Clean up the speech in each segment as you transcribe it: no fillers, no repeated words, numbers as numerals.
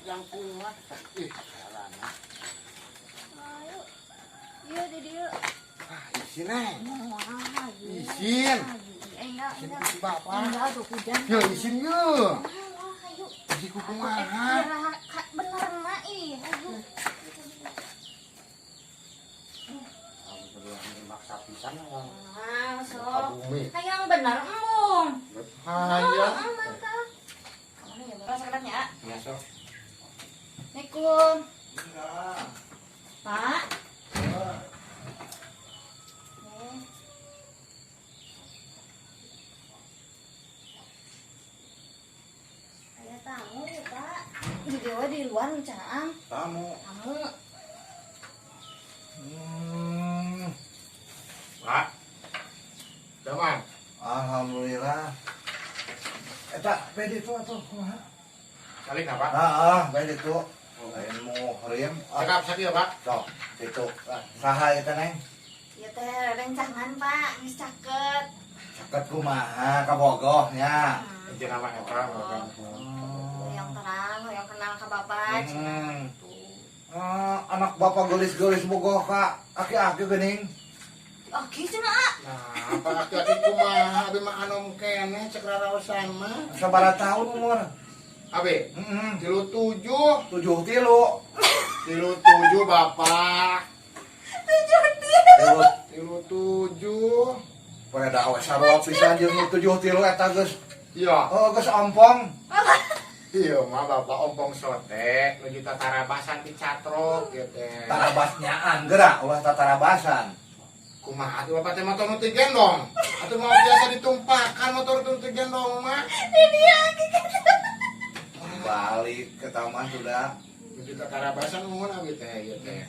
yang kuat. Ih, sarana. Ayo. Iya, di dia. Isin, Neng. Wah, Isin. Enggak. Si Bapak. Enggak, tuh hujan. Ya, isin ya. Ayo. Di kuku mah. Bener mah ih. Ayo. Kamu berdua maksa pisan ya. So. Kabumi. Yang bener, Embung. Bahaya. Mantap. Kamu ya, Bapak sekedapnya. Ya, sok. Assalamualaikum. Pak. Saya tamu, Pak. Di dewa di luar Caang. Tamu. Tamu. Pak. Teman. Alhamdulillah. Eta pede itu atuh kumaha? Kali nggak, Pak? Pede itu. Lain mau riem. Cakap sakit ya, Pak? Sok, itu. Saha eta Neng? Ya teh rencangan, Pak. Geus caket. Caket kumaha ka Bogoh nya. Izin apa ya, Pak? Yang terang, yang kenal ke Bapak. Anak bapak gelis-gelis Bogoh ka aki-aki geuning. Oke, cenah. Nah, apa aki-aki kumaha? Abi mah anom kene cek raraosan mah. Sabaraha taun umur? Abi, Heeh. 37. 73. 37, Bapak. 37. Pada da awe sarua pisan jeung 73 eta geus. Iya. Geus ompong. Iya, mah Bapak ompong sote, nu juta tarabasan di catrok gitu. Tarabasnyaan geura ulah tatarabasan. Kumaha atuh Bapak teh motor nu teu gendong? Atuh mau biasa ditumpahkan motor nu teu gendong mah. Balik ke taman sudah. Nu juta tarabasan mun abi teh ieu teh.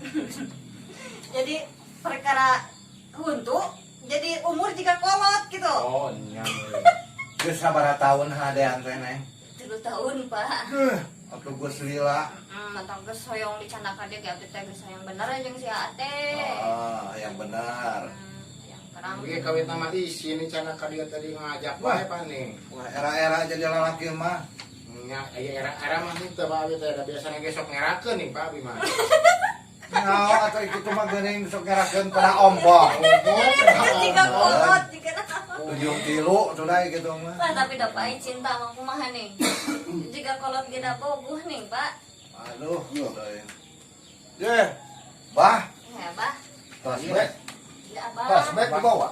Jadi perkara huntu jadi umur jika kolot gitu. Oh, nya. Geus sabaraha taun hadean teh Neng? 3 tahun, Pak. Atuh geus lila. Mantap geus hoyong dicandaka dia ge abdi teh geus hoyong bener jeung si Ate. Yang benar. Yang terang. Oke, kawit nama isi nih cana ka dia tadi ngajak Wah. bae paning. Wah, era-era jadi lalaki mah. Nya era mah henteu Pak abi teh da biasana ge sok ngerakeun nih Pak abi mah. Nyaho atuh iku mah geuning sok ngerakeun pada ompong. Jika kolot jika 73 sudah gitu mah. Lah tapi da pai cinta mah kumaha nih. Jika kolot ge da bogoh nih, Pak. Aduh, teuing. Ye, bah, Ya, Bah. tas bek. Ya, Abah. Tas bek dibawa.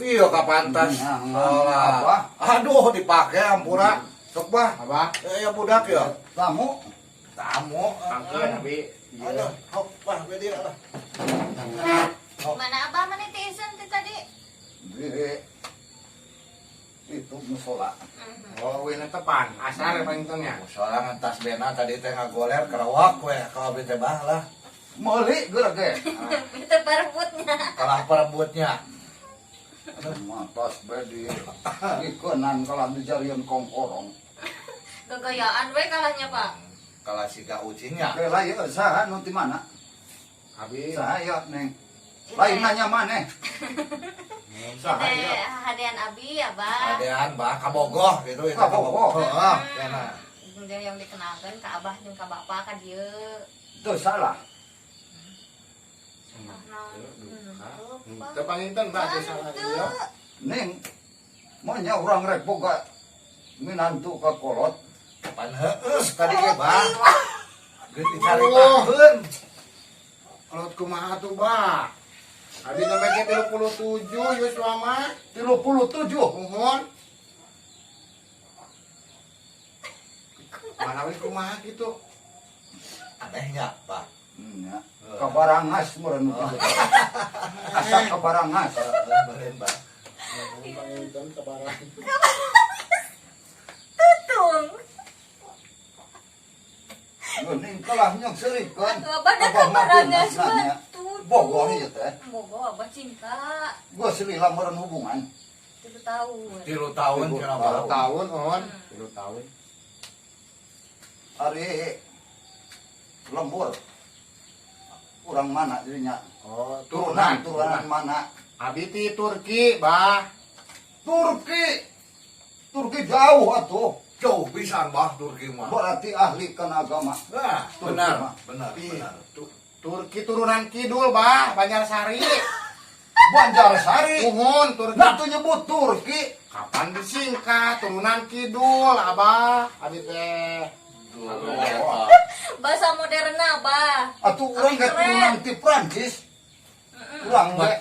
Bio ka pantas. Apa? Aduh, dipake ampura. Sok bah. Abah, Ya budak ya. Tamu. Tamu. pangkeun abi. Aduh, hop, bah, bedi lah. Mana Abah mana tisen tadi? Itu musola. Oh, we tepan. Asar paling tengnya. Soalnya tas bena tadi teh ngagoler kerawak we kalau bete bah lah. Meuli geura ge. Itu perebutnya. Kalah perebutnya. Aduh, matas bedi ikenan kalau dijarian kongkorong. Kegayaan we kalahnya, Pak. Kalah siga ucingnya. Bela ya, saha nu ti mana? Abi, Saha ya, Neng. Lain nanya maneh. saha Teh ya? hadean Abi, Abah. Adean bah kabogoh gitu itu Ka Bogoh. Heeh, cenah. Dia yang dikenalkan ke Abah jeung ke Bapak ka dieu. Itu salah. Teu panginten Pak teh salah ieu. Neng, maunya orang rek boga minantu ka kolot. Pan heueus tadi ge bah. Geus dicaritakeun. Kalau kumaha tuh, Bah? Abi sampai ke 37 Yuswa mah. 37. Mohon. Mana wis kumaha gitu? Anehnya, Pak. Ya. Kabarangas meureun kitu. Asa kabarangas. Beureun, Pak. Panginten kabaran. Tutung. Geuning kalah nyong seurikeun. Abah da kabarangas batu. Bogoh ieu teh. Bogoh Abah cinta. Gua silila meureun hubungan. 3 tahun. 3 tahun cenah, Pak. 3 tahun, on. 3 tahun. Ari lembur. Urang mana dirinya? Oh, Turunan mana? Abi ti Turki, Bah. Turki jauh atuh. Jauh pisan bah Turki mah. Berarti ahli kan agama. Nah, benar, benar, benar. Turki turunan kidul bah, Banjarsari. Banjarsari. Uhun, Turki. Nah tuh nyebut Turki. Kapan disingkat turunan kidul, abah, abi teh. Bahasa modern apa? Atuh urang ge turunan ti Prancis. Urang ge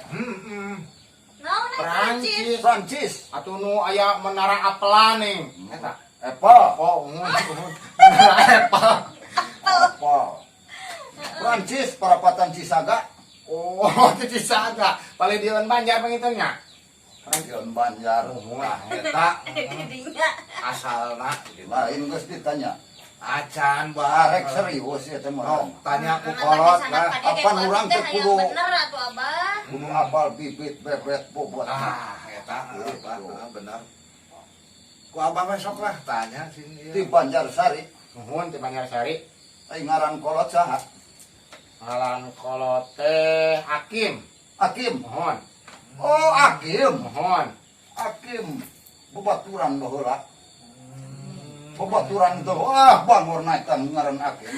Naon Prancis? Prancis. Atuh nu aya menara apelan nih. Eta. Apple. Oh, uhun. Menara apel. Apple. Prancis perapatan Cisaga. Oh, itu Cisaga. Paling dieun Banjar pangiteunya. Region Banjar. Nah, eta Didinya. asalna Lain geus ditanya. acan Arek bah. serius ya teh Oh, mah. tanya ku Tapi kolot sana lah. pade Apa kayak urang teh teh hayang kudu- bener atuh Abah. Kudu apal bibit bebet bobot. Ah, eta benar. Ku abah besok lah tanya sini. Di Banjarsari. Uhun di Banjarsari. Ai ngaran kolot saha? Ngaran kolot teh Hakim. Hakim. Uhun. Oh, Hakim. Uhun. Hakim. Bebaturan baheula. Bebaturan itu wah bangor naikan ngaran Hakim.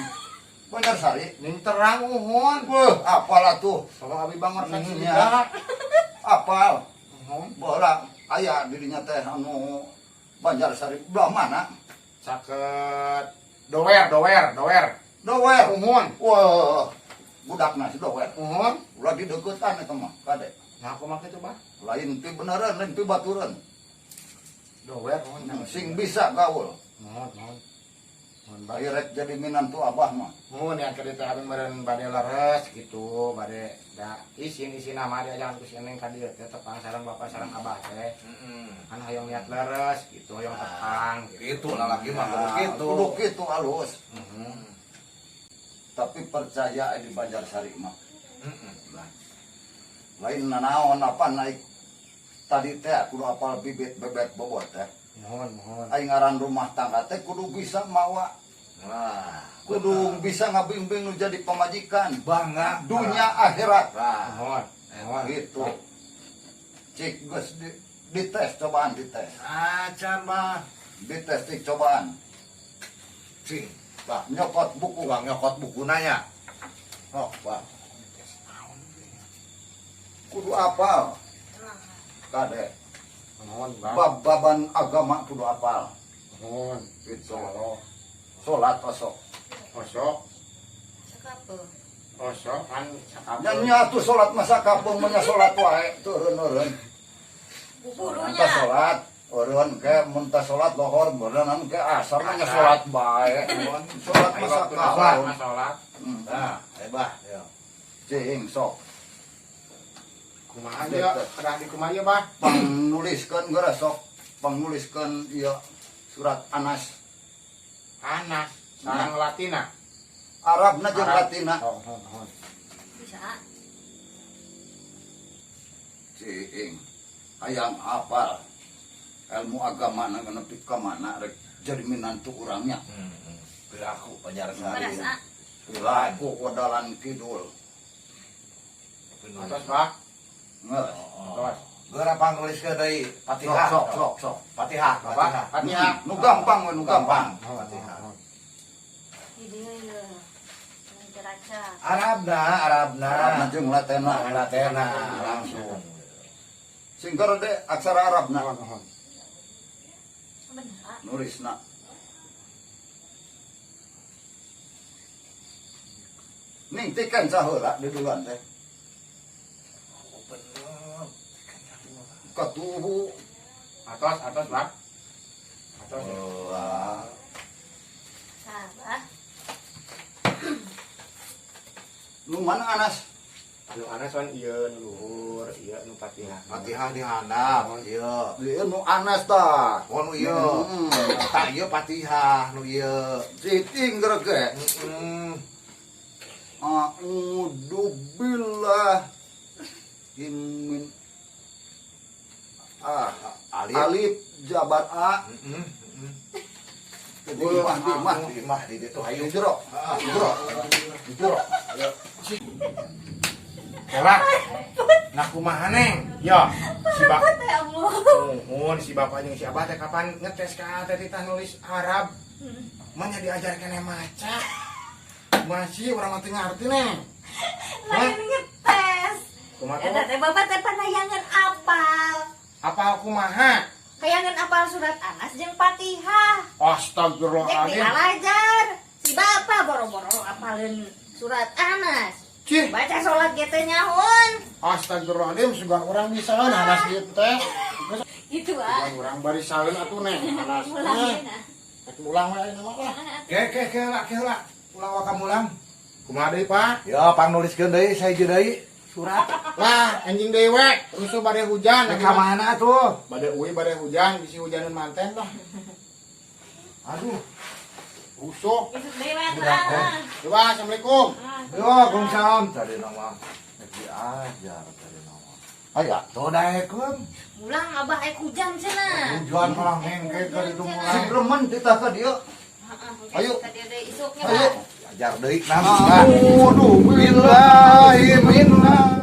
Banjarsari. Ning terang uhun. Wah, apal atuh. Kalau abi bangor saksi Ya. juga. Apal. Uhun. Baheula aya dirinya teh anu Banjarsari belah mana? Saket dower. Dower. Uhun. Wah, budakna si Dower. Uhun. Ulah di deukeutan eta mah, kade. Nah, aku mah kitu bah. Lain ti beneran, lain ti baturan. Dower uhun. Sing bisa gaul. Uhun. Uhun bah. Bae rek jadi minantu abah mah. Uhun yang kada teh abi meureun bade leres gitu, bade da isin nama dia jangan ku sineng ka dieu teh tepang sareng bapak sareng abah teh. Kan hayang niat leres gitu, hayang tepang Gitu lalaki mah kudu Nah, kitu. kudu kitu alus. Mhm. Tapi percaya di Banjarsari mah. Heeh. Lain nanaon apa naik tadi teh kudu apal bibit bebet bobot teh. Mohon. Ai ngaran rumah tangga teh kudu bisa mawa, Nah, kudu bisa ngabimbing nu jadi pamajikan. bangga Dunia akhirat. Nah, Mohon. Gitu. Cik geus dites cobaan dites. acan mah Dites cik cobaan. cing. Bah, Nyokot buku. uang nyokot buku nanya. Oh, bah. Kudu apal. Kade. Mohon, Bang. Bab-baban agama kudu apal. Mohon. Gitu. Salat osok. Osok. Sakape. Osok kan sakap. Nyanyi atuh salat masa kampung menya salat wae turun-urun. Buburunya. Anta salat, urun ke muntah salat lohor berenang ke asar menya salat bae. Salat masa kampung. Salat. Nah, hebat. Ya. Cing sok Kumaha dia? Kada di kumaha ieu, Bah? pangnuliskeun geura sok pangnuliskeun ieu surat Anas. Anas. Sarang Latina. Arabna jeung Arab. Latina. Oh. Bisa. Cing hayang apal ilmu agama na nepi ka mana rek jadi minantu urangnya. Perilaku Banjarsari. Merasa. Perilaku wadalan kidul. Atas, Bah. Ngeus. Terus. Geura pangnuliskeun deui Fatihah. Sok. Fatihah, Fatihah. Fatihah. Nu gampang we nu gampang. Fatihah. Ini ya. Ceraca. Arabna. Arabna jeung Latina. Latena langsung. Sing de aksara Arabna Mohon. Bener. nulisna. Ning tikeun saheula di duluan teh. Bener. Katuhu Atas, Bah. Atas. Wah. Salah. nu mana Anas? Nu Anas wan ieu nu luhur, ieu nu Fatihah. Fatihah di handap. Ieu. Ieu nu Anas tah. Oh, nu ieu. Tah ieu Fatihah nu ieu. Citing gerege. A'udzu billahi min alif jabar A di mah di ditu di hayu. jero di jero Kelak. Nah kumaha neng? Ya, si Apa bapak. teh Allah? Nuhun si bapak jeung si abah teh kapan ngetes ka teh titah nulis Arab. Manya diajarkan yang maca. Masih orang mati ngarti neng. Lain ngetes. Kumaha Eta teh bapak teh panayangan apal. apa kumaha? Kayangan apal surat Anas jeung Fatihah. Cek Astagfirullahaladzim. dialajar. Si bapak boro-boro apalin surat Anas. Cih, Baca sholat gitu nyahun. astagfirullahaladzim juga orang bisa nanas gitu teh. Gitu ah. Orang bari salin atuh neng. Nanas. Mulangin ah. Ulang wae nama lah. Ke lah. Ulang wakam ulang. Kumaha deui Pak? Ya, pang nuliskeun deui saya je deui surat. Lah anjing dewe, rusuh bade hujan. Ka mana tuh? Bade uwi bade hujan, bisi hujaneun manten lah. Aduh. Rusuh. Itu dewe Udah, ah. Coba assalamualaikum. Yo, waalaikumsalam tadi nama. Neki ajar tadi nama. Aya, tuh daekeun. Mulang abah hujan cenah. Tujuan orang hengke ke itu Si mulai. Remen kita ka dieu. Ayo. Tadi ada isuknya Ayo. Pak. Ajar deui nama. Aduh, billahi minna